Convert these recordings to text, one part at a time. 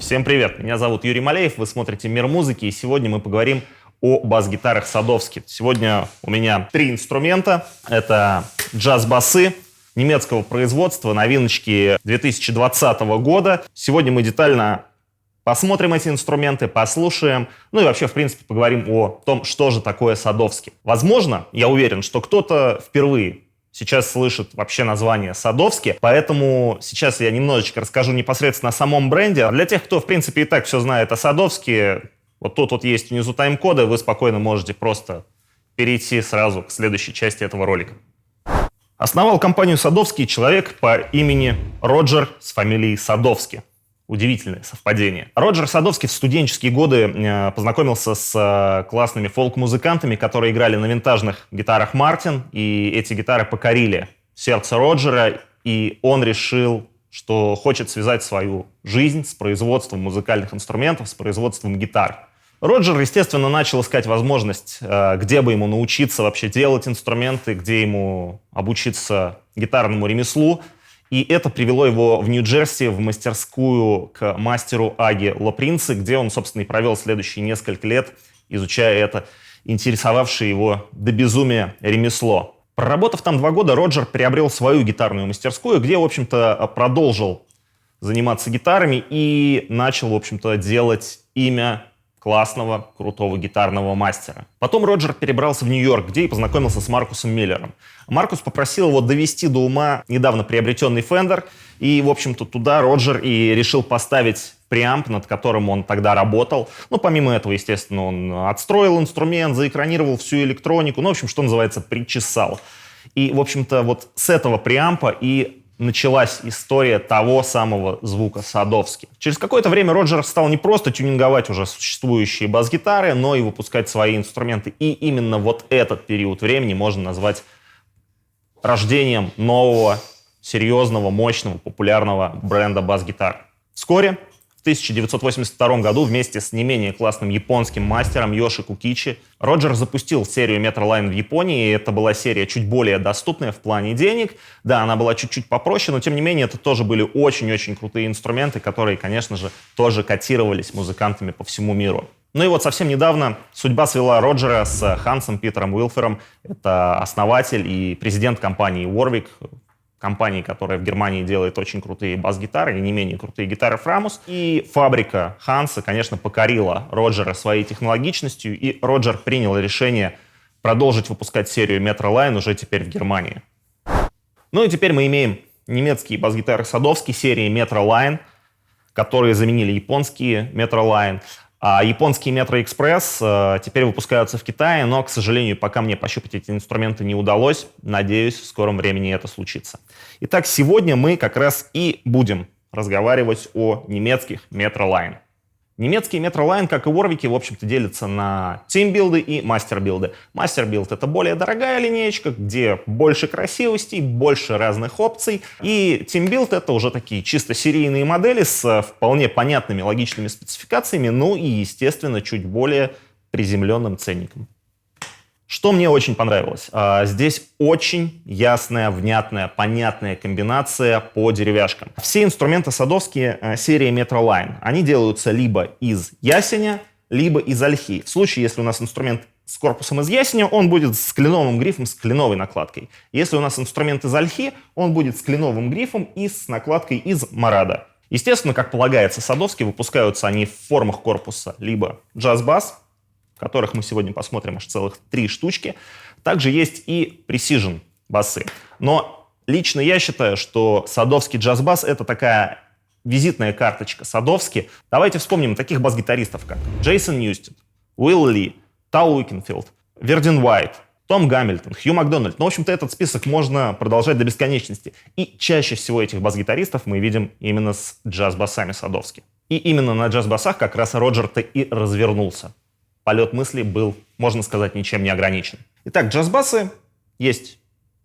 Всем привет, меня зовут Юрий Малеев, вы смотрите «Мир музыки», и сегодня мы поговорим о бас-гитарах Садовски. Сегодня у меня три инструмента. Это джаз-басы немецкого производства, новиночки 2020 года. Сегодня мы детально посмотрим эти инструменты, послушаем, ну и вообще, в принципе, поговорим о том, что же такое Садовски. Возможно, я уверен, что кто-то впервые сейчас слышит вообще название Садовски, поэтому сейчас я немножечко расскажу непосредственно о самом бренде. А для тех, кто, в принципе, и так все знает о Садовски, вот тут вот есть внизу тайм-коды, вы спокойно можете просто перейти сразу к следующей части этого ролика. Основал компанию Садовски человек по имени Роджер с фамилией Садовски. Удивительное совпадение. Роджер Садовски в студенческие годы познакомился с классными фолк-музыкантами, которые играли на винтажных гитарах Мартин, и эти гитары покорили сердце Роджера, и он решил, что хочет связать свою жизнь с производством музыкальных инструментов, с производством гитар. Роджер, естественно, начал искать возможность, где бы ему научиться вообще делать инструменты, где ему обучиться гитарному ремеслу. И это привело его в Нью-Джерси, в мастерскую к мастеру Аги Лопринце, где он, собственно, и провел следующие несколько лет, изучая это интересовавшее его до безумия ремесло. Проработав там 2 года, Роджер приобрел свою гитарную мастерскую, где, в общем-то, продолжил заниматься гитарами и начал, в общем-то, делать имя классного, крутого гитарного мастера. Потом Роджер перебрался в Нью-Йорк, где и познакомился с Маркусом Миллером. Маркус попросил его довести до ума недавно приобретенный Fender, и, в общем-то, туда Роджер и решил поставить преамп, над которым он тогда работал. Ну, помимо этого, естественно, он отстроил инструмент, заэкранировал всю электронику, ну, в общем, что называется, причесал. И, в общем-то, вот с этого преампа и началась история того самого звука Садовски. Через какое-то время Роджер стал не просто тюнинговать уже существующие бас-гитары, но и выпускать свои инструменты. И именно вот этот период времени можно назвать рождением нового, серьезного, мощного, популярного бренда бас-гитар. Вскоре, в 1982 году, вместе с не менее классным японским мастером Йоши Кукичи, Роджер запустил серию Metroline в Японии, и это была серия чуть более доступная в плане денег. Да, она была чуть-чуть попроще, но тем не менее это тоже были очень-очень крутые инструменты, которые, конечно же, тоже котировались музыкантами по всему миру. Ну и вот совсем недавно судьба свела Роджера с Хансом Питером Уилфером. Это основатель и президент компании Warwick, компании, которая в Германии делает очень крутые бас-гитары и не менее крутые гитары Фрамус. И фабрика Ханса, конечно, покорила Роджера своей технологичностью, и Роджер принял решение продолжить выпускать серию Metroline уже теперь в Германии. Ну и теперь мы имеем немецкие бас-гитары Садовски серии Metroline, которые заменили японские Metroline. А японские Metro Express теперь выпускаются в Китае, но, к сожалению, пока мне пощупать эти инструменты не удалось. Надеюсь, в скором времени это случится. Итак, сегодня мы как раз и будем разговаривать о немецких Metroline. Немецкие Metroline, как и Warwick, в общем-то, делятся на тим-билды и мастер-билды. Мастер-билд — это более дорогая линеечка, где больше красивостей, больше разных опций. И тим-билд — это уже такие чисто серийные модели с вполне понятными логичными спецификациями, ну и, естественно, чуть более приземленным ценником. Что мне очень понравилось? Здесь очень ясная, внятная, понятная комбинация по деревяшкам. Все инструменты Садовски серии Metroline, они делаются либо из ясеня, либо из ольхи. В случае, если у нас инструмент с корпусом из ясеня, он будет с кленовым грифом, с кленовой накладкой. Если у нас инструмент из ольхи, он будет с кленовым грифом и с накладкой из марада. Естественно, как полагается Садовски, выпускаются они в формах корпуса либо джаз-бас, которых мы сегодня посмотрим аж целых 3 штучки. Также есть и Precision басы. Но лично я считаю, что Садовский джаз-бас — это такая визитная карточка Садовски. Давайте вспомним таких бас-гитаристов, как Джейсон Ньюстед, Уилл Ли, Тал Уикенфилд, Вердин Уайт, Том Гамильтон, Хью Макдональд. Ну, в общем-то, этот список можно продолжать до бесконечности. И чаще всего этих бас-гитаристов мы видим именно с джаз-басами Садовски. И именно на джаз-басах как раз Роджер-то и развернулся. Полет мысли был, можно сказать, ничем не ограничен. Итак, джаз-басы есть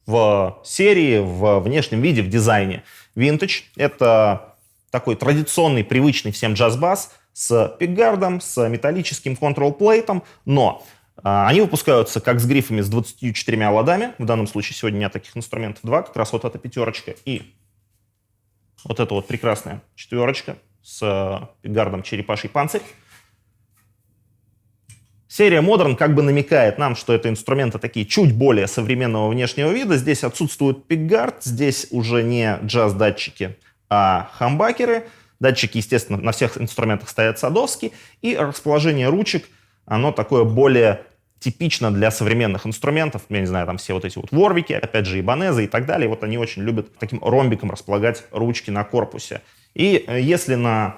в серии, в внешнем виде, в дизайне. Vintage — это такой традиционный, привычный всем джаз-бас с пикгардом, с металлическим контрол-плейтом, но они выпускаются как с грифами с 24 ладами. В данном случае сегодня у меня таких инструментов 2, как раз вот эта 5 и вот эта вот прекрасная 4 с пикгардом «Черепаший панцирь». Серия Modern как бы намекает нам, что это инструменты такие чуть более современного внешнего вида. Здесь отсутствует пикгард, здесь уже не джаз-датчики, а хамбакеры. Датчики, естественно, на всех инструментах стоят садовские. И расположение ручек, оно такое более типично для современных инструментов. Я не знаю, там все вот эти вот ворвики, опять же, ибанезы и так далее. Вот они очень любят таким ромбиком располагать ручки на корпусе. И если на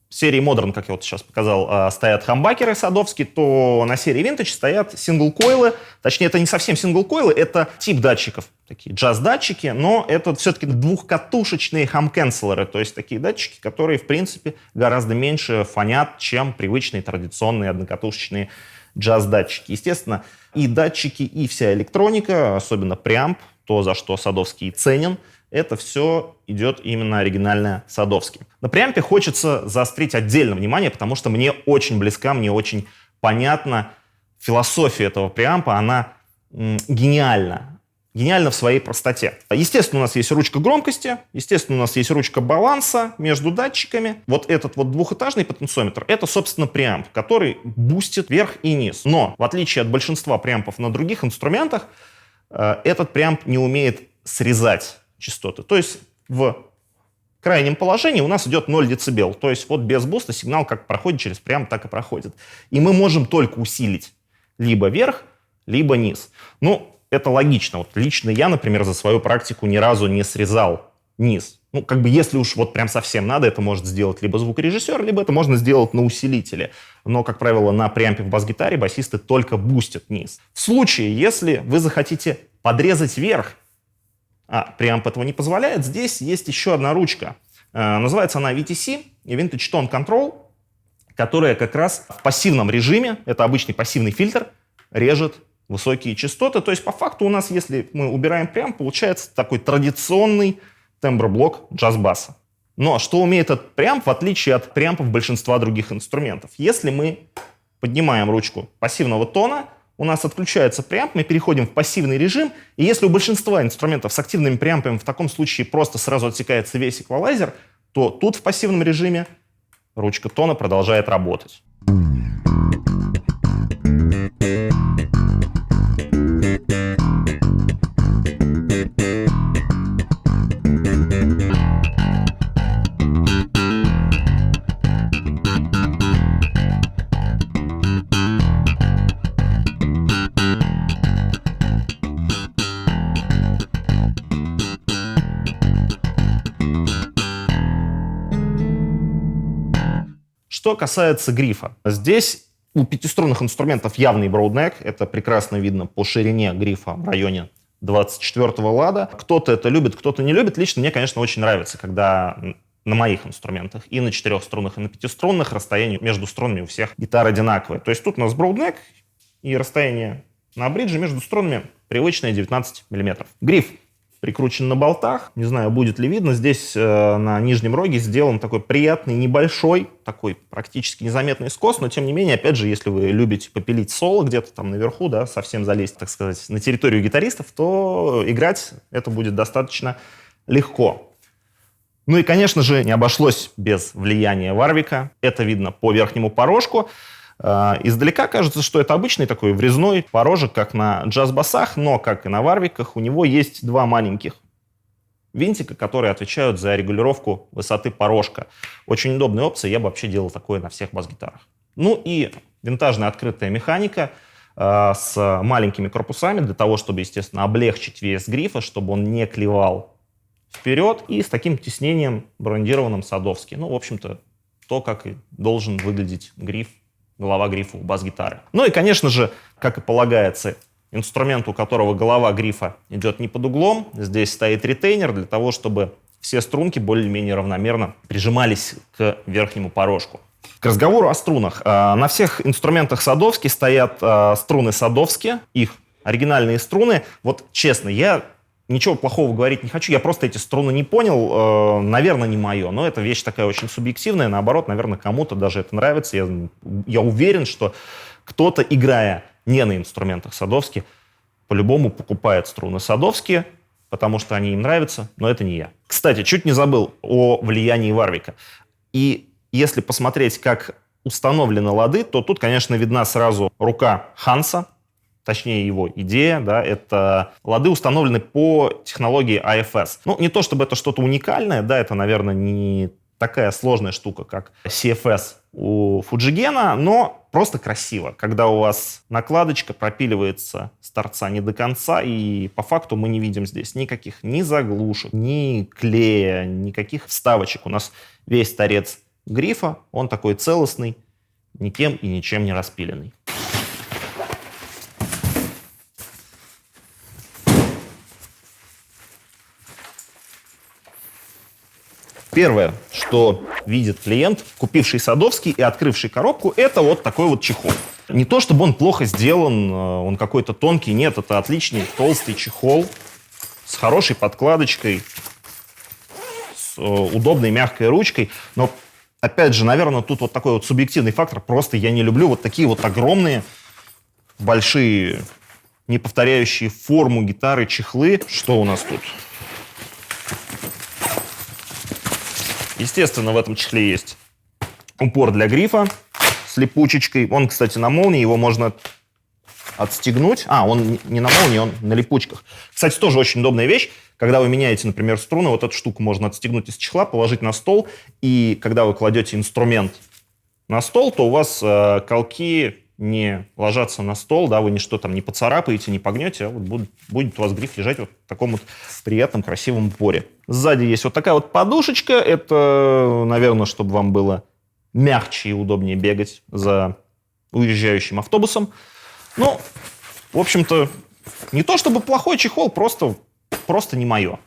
серии Modern, как я вот сейчас показал, стоят хамбакеры садовские, то на серии Vintage стоят сингл-койлы. Точнее, это не совсем сингл-койлы, это тип датчиков. Такие джаз-датчики, но это все-таки двухкатушечные хам-кэнселеры. То есть такие датчики, которые, в принципе, гораздо меньше фонят, чем привычные традиционные однокатушечные джаз-датчики. Естественно, и датчики, и вся электроника, особенно преамп, то, за что Садовский ценен, это все идет именно оригинальное Садовский. На преампе хочется заострить отдельно внимание, потому что мне очень близка, мне очень понятна философия этого преампа, она гениальна. Гениально в своей простоте. Естественно, у нас есть ручка громкости, естественно, у нас есть ручка баланса между датчиками. Вот этот вот двухэтажный потенциометр, это, собственно, преамп, который бустит вверх и низ. Но, в отличие от большинства преампов на других инструментах, этот преамп не умеет срезать частоты. То есть в крайнем положении у нас идет 0 дБ. То есть вот без буста сигнал как проходит через преамп, так и проходит. И мы можем только усилить либо вверх, либо низ. Ну, это логично. Вот лично я, например, за свою практику ни разу не срезал низ. Ну, как бы если уж вот прям совсем надо, это может сделать либо звукорежиссер, либо это можно сделать на усилителе. Но, как правило, на преампе в бас-гитаре басисты только бустят низ. В случае, если вы захотите подрезать вверх, а преамп этого не позволяет, здесь есть еще одна ручка. Называется она VTC, Vintage Tone Control, которая как раз в пассивном режиме, это обычный пассивный фильтр, режет высокие частоты. То есть по факту у нас, если мы убираем преамп, получается такой традиционный тембр-блок джаз-баса. Но что умеет этот преамп, в отличие от преампов большинства других инструментов? Если мы поднимаем ручку пассивного тона, у нас отключается преамп, мы переходим в пассивный режим, и если у большинства инструментов с активными преампами в таком случае просто сразу отсекается весь эквалайзер, то тут в пассивном режиме ручка тона продолжает работать. Что касается грифа, здесь у пятиструнных инструментов явный броуднек. Это прекрасно видно по ширине грифа в районе 24-го лада. Кто-то это любит, кто-то не любит. Лично мне, конечно, очень нравится, когда на моих инструментах и на четырехструнных, и на пятиструнных расстояние между струнами у всех гитар одинаковое. То есть тут у нас броуднек и расстояние на бридже между струнами привычное 19 мм. Гриф прикручен на болтах. Не знаю, будет ли видно. Здесь на нижнем роге сделан такой приятный, небольшой, такой практически незаметный скос, но тем не менее, опять же, если вы любите попилить соло где-то там наверху, да, совсем залезть, так сказать, на территорию гитаристов, то играть это будет достаточно легко. Ну и, конечно же, не обошлось без влияния Варвика. Это видно по верхнему порожку. Издалека кажется, что это обычный такой врезной порожек, как на джаз-басах, но, как и на Варвиках, у него есть два маленьких винтика, которые отвечают за регулировку высоты порожка. Очень удобная опция, я бы вообще делал такое на всех бас-гитарах. Ну и винтажная открытая механика с маленькими корпусами для того, чтобы, естественно, облегчить вес грифа, чтобы он не клевал вперед, и с таким тиснением брендированным Садовский. Ну, в общем-то, то, как и должен выглядеть гриф, голова грифа у бас-гитары. Ну и, конечно же, как и полагается инструмент, у которого голова грифа идет не под углом, здесь стоит ретейнер для того, чтобы все струнки более-менее равномерно прижимались к верхнему порожку. К разговору о струнах. На всех инструментах Садовский стоят струны Садовские, их оригинальные струны. Вот честно, я ничего плохого говорить не хочу, я просто эти струны не понял, наверное, не мое, но это вещь такая очень субъективная, наоборот, наверное, кому-то даже это нравится. Я уверен, что кто-то, играя не на инструментах Садовский, по-любому покупает струны Садовские, потому что они им нравятся, но это не я. Кстати, чуть не забыл о влиянии Варвика. И если посмотреть, как установлены лады, то тут, конечно, видна сразу рука Ханса, точнее его идея, да, это лады установлены по технологии AFS. Ну, не то чтобы это что-то уникальное, да, это, наверное, не такая сложная штука, как CFS у Фуджигена, но просто красиво, когда у вас накладочка пропиливается с торца не до конца, и по факту мы не видим здесь никаких ни заглушек, ни клея, никаких вставочек. У нас весь торец грифа, он такой целостный, никем и ничем не распиленный. Первое, что видит клиент, купивший Садовский и открывший коробку, это вот такой вот чехол. Не то, чтобы он плохо сделан, он какой-то тонкий, нет, это отличный толстый чехол с хорошей подкладочкой, с удобной мягкой ручкой, но, опять же, наверное, тут вот такой вот субъективный фактор, просто я не люблю вот такие вот огромные, большие, не повторяющие форму гитары чехлы. Что у нас тут? Естественно, в этом чехле есть упор для грифа с липучечкой. Он, кстати, на молнии, его можно отстегнуть. Он не на молнии, он на липучках. Кстати, тоже очень удобная вещь. Когда вы меняете, например, струны, вот эту штуку можно отстегнуть из чехла, положить на стол. И когда вы кладете инструмент на стол, то у вас колки не ложатся на стол, да, вы ничто там не поцарапаете, не погнете, а вот будет у вас гриф лежать вот в таком вот приятном, красивом упоре. Сзади есть вот такая вот подушечка. Это, наверное, чтобы вам было мягче и удобнее бегать за уезжающим автобусом. Ну, в общем-то, не то чтобы плохой чехол, просто не мое.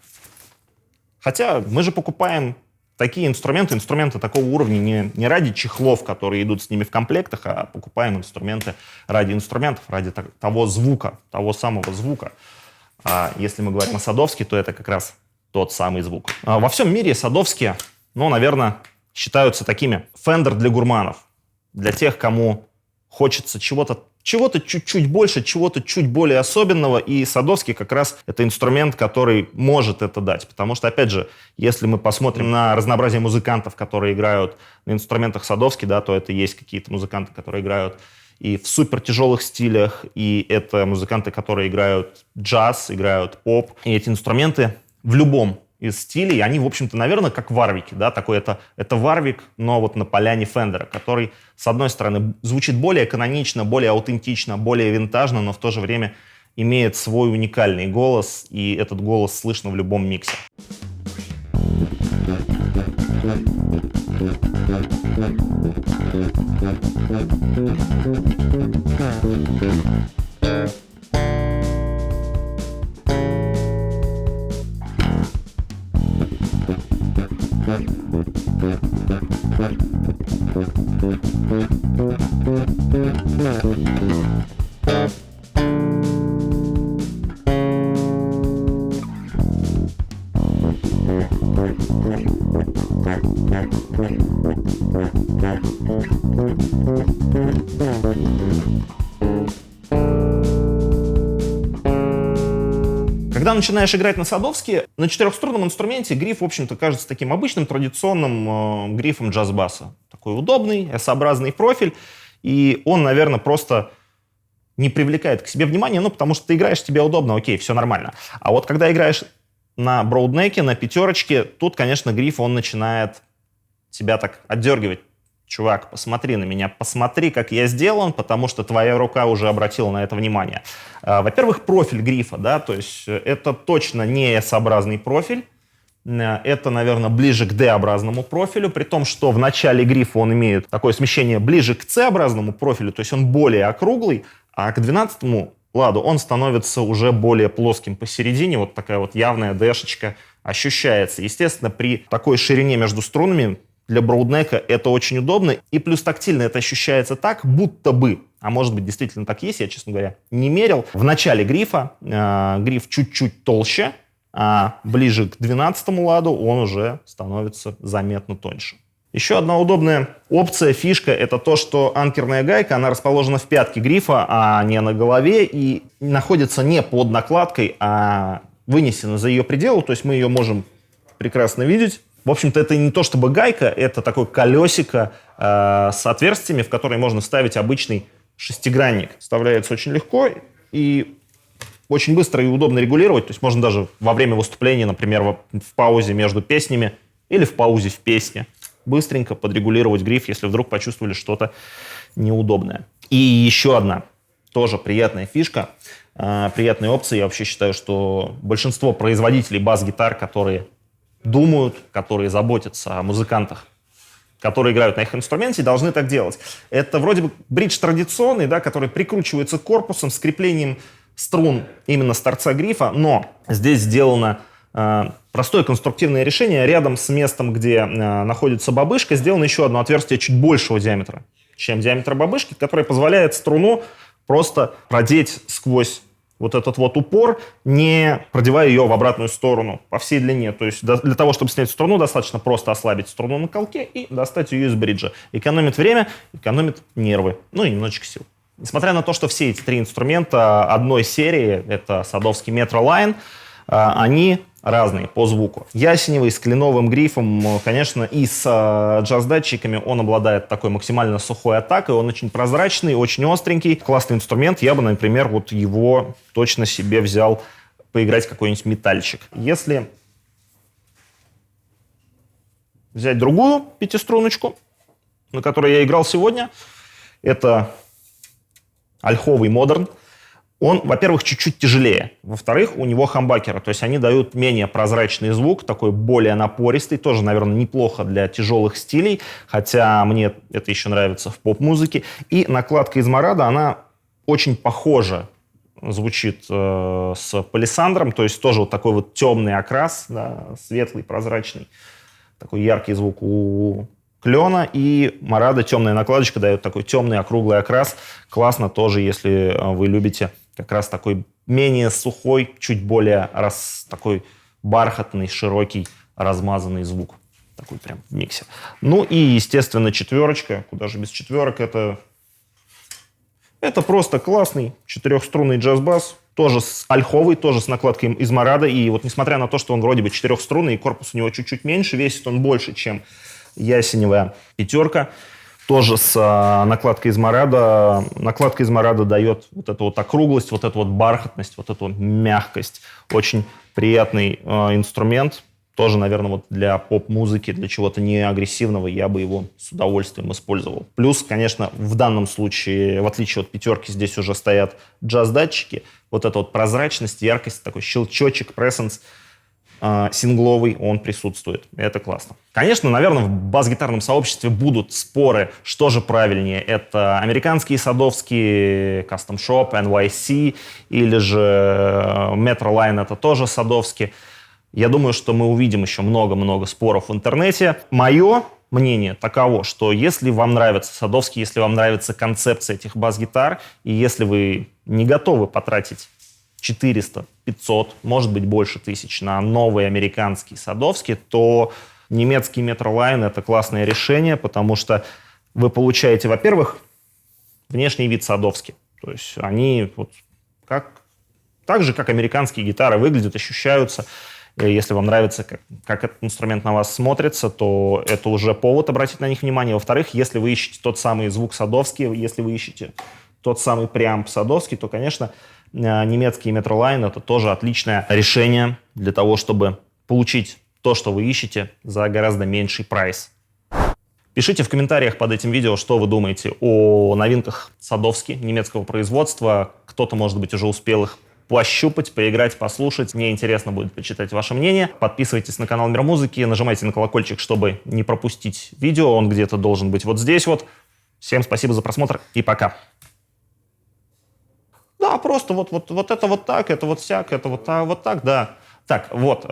Хотя мы же покупаем такие инструменты такого уровня не ради чехлов, которые идут с ними в комплектах, а покупаем инструменты ради инструментов, ради того звука, того самого звука. А если мы говорим о Садовске, то это как раз тот самый звук. Во всем мире Садовские, наверное, считаются такими Fender для гурманов, для тех, кому хочется чего-то чуть-чуть больше, чего-то чуть более особенного, и Садовский как раз это инструмент, который может это дать. Потому что, опять же, если мы посмотрим на разнообразие музыкантов, которые играют на инструментах Садовский, да, то это есть какие-то музыканты, которые играют и в супертяжелых стилях, и это музыканты, которые играют джаз, играют поп. И эти инструменты в любом из стилей, они, в общем-то, наверное, как варвики, да, такой это варвик, но вот на поляне Фендера, который, с одной стороны, звучит более канонично, более аутентично, более винтажно, но в то же время имеет свой уникальный голос, и этот голос слышно в любом миксе. Когда начинаешь играть на Садовске, на четырехструнном инструменте гриф, в общем-то, кажется таким обычным, традиционным грифом джаз-баса. Такой удобный, S-образный профиль, и он, наверное, просто не привлекает к себе внимания, потому что ты играешь, тебе удобно, окей, все нормально. А вот когда играешь на броуднеке, на пятерочке, тут, конечно, гриф, он начинает тебя так отдергивать. Чувак, посмотри на меня, посмотри, как я сделан, потому что твоя рука уже обратила на это внимание. Во-первых, профиль грифа, да, то есть это точно не S-образный профиль, это, наверное, ближе к D-образному профилю, при том, что в начале грифа он имеет такое смещение ближе к C-образному профилю, то есть он более округлый, а к 12-му ладу он становится уже более плоским посередине, вот такая вот явная D-шечка ощущается. Естественно, при такой ширине между струнами для броуднека это очень удобно, и плюс тактильно это ощущается так, будто бы, а может быть действительно так есть, я, честно говоря, не мерил. В начале грифа гриф чуть-чуть толще, а ближе к 12-му ладу он уже становится заметно тоньше. Еще одна удобная опция, фишка, это то, что анкерная гайка, она расположена в пятке грифа, а не на голове, и находится не под накладкой, а вынесена за ее пределы, то есть мы ее можем прекрасно видеть. В общем-то, это не то чтобы гайка, это такое колесико с отверстиями, в которые можно вставить обычный шестигранник. Вставляется очень легко и очень быстро и удобно регулировать. То есть можно даже во время выступления, например, в паузе между песнями или в паузе в песне быстренько подрегулировать гриф, если вдруг почувствовали что-то неудобное. И еще одна тоже приятная фишка, приятная опция. Я вообще считаю, что большинство производителей бас-гитар, которые думают, которые заботятся о музыкантах, которые играют на их инструменте, должны так делать. Это вроде бы бридж традиционный, да, который прикручивается корпусом с креплением струн именно с торца грифа, но здесь сделано простое конструктивное решение. Рядом с местом, где находится бабышка, сделано еще одно отверстие чуть большего диаметра, чем диаметр бабышки, которое позволяет струну просто продеть сквозь вот этот вот упор, не продевая ее в обратную сторону по всей длине. То есть для того, чтобы снять струну, достаточно просто ослабить струну на колке и достать ее из бриджа. Экономит время, экономит нервы, ну и немножечко сил. Несмотря на то, что все эти три инструмента одной серии, это садовский Metro Line, они разные по звуку. Ясеневый с кленовым грифом, конечно, и с джаз-датчиками он обладает такой максимально сухой атакой, он очень прозрачный, очень остренький, классный инструмент. Я бы, например, вот его точно себе взял поиграть какой-нибудь метальчик. Если взять другую пятиструночку, на которой я играл сегодня, это ольховый модерн. Он, во-первых, чуть-чуть тяжелее. Во-вторых, у него хамбакеры. То есть они дают менее прозрачный звук, такой более напористый. Тоже, наверное, неплохо для тяжелых стилей. Хотя мне это еще нравится в поп-музыке. И накладка из Марада, она очень похожа звучит с палисандром. То есть тоже вот такой вот темный окрас, да, светлый, прозрачный. Такой яркий звук у клена, и Марада темная накладочка дает такой темный округлый окрас. Классно тоже, если вы любите как раз такой менее сухой, чуть более такой бархатный, широкий, размазанный звук. Такой прям в миксе. Ну и, естественно, четверочка. Куда же без четверок? Это просто классный четырехструнный джаз-бас. Тоже с ольховый, тоже с накладкой из Марада. И вот несмотря на то, что он вроде бы четырехструнный, и корпус у него чуть-чуть меньше, весит он больше, чем ясеневая пятерка, тоже с накладкой из Марада. Накладка из Марада дает вот эту вот округлость, вот эту вот бархатность, вот эту вот мягкость. Очень приятный инструмент. Тоже, наверное, вот для поп-музыки, для чего-то не агрессивного я бы его с удовольствием использовал. Плюс, конечно, в данном случае, в отличие от пятерки, здесь уже стоят джаз-датчики. Вот эта вот прозрачность, яркость, такой щелчочек, прессенс сингловый, он присутствует. Это классно. Конечно, наверное, в бас-гитарном сообществе будут споры, что же правильнее. Это американские садовские, Custom Shop, NYC, или же Metro Line, это тоже садовские. Я думаю, что мы увидим еще много-много споров в интернете. Мое мнение таково, что если вам нравится садовский, если вам нравится концепция этих бас-гитар, и если вы не готовы потратить 400, 500, может быть, больше тысяч на новый американский садовский, то немецкий Metro Line — это классное решение, потому что вы получаете, во-первых, внешний вид садовский. То есть они вот так же, как американские гитары выглядят, ощущаются. Если вам нравится, как этот инструмент на вас смотрится, то это уже повод обратить на них внимание. Во-вторых, если вы ищете тот самый звук садовский, если вы ищете тот самый преамп садовский, то, конечно, немецкий Metro Line — это тоже отличное решение для того, чтобы получить то, что вы ищете, за гораздо меньший прайс. Пишите в комментариях под этим видео, что вы думаете о новинках садовски немецкого производства. Кто-то, может быть, уже успел их пощупать, поиграть, послушать. Мне интересно будет почитать ваше мнение. Подписывайтесь на канал Мир Музыки, нажимайте на колокольчик, чтобы не пропустить видео. Он где-то должен быть вот здесь вот. Всем спасибо за просмотр и пока. Да, просто вот это вот так, это вот сяк, это вот так, да. Так, вот.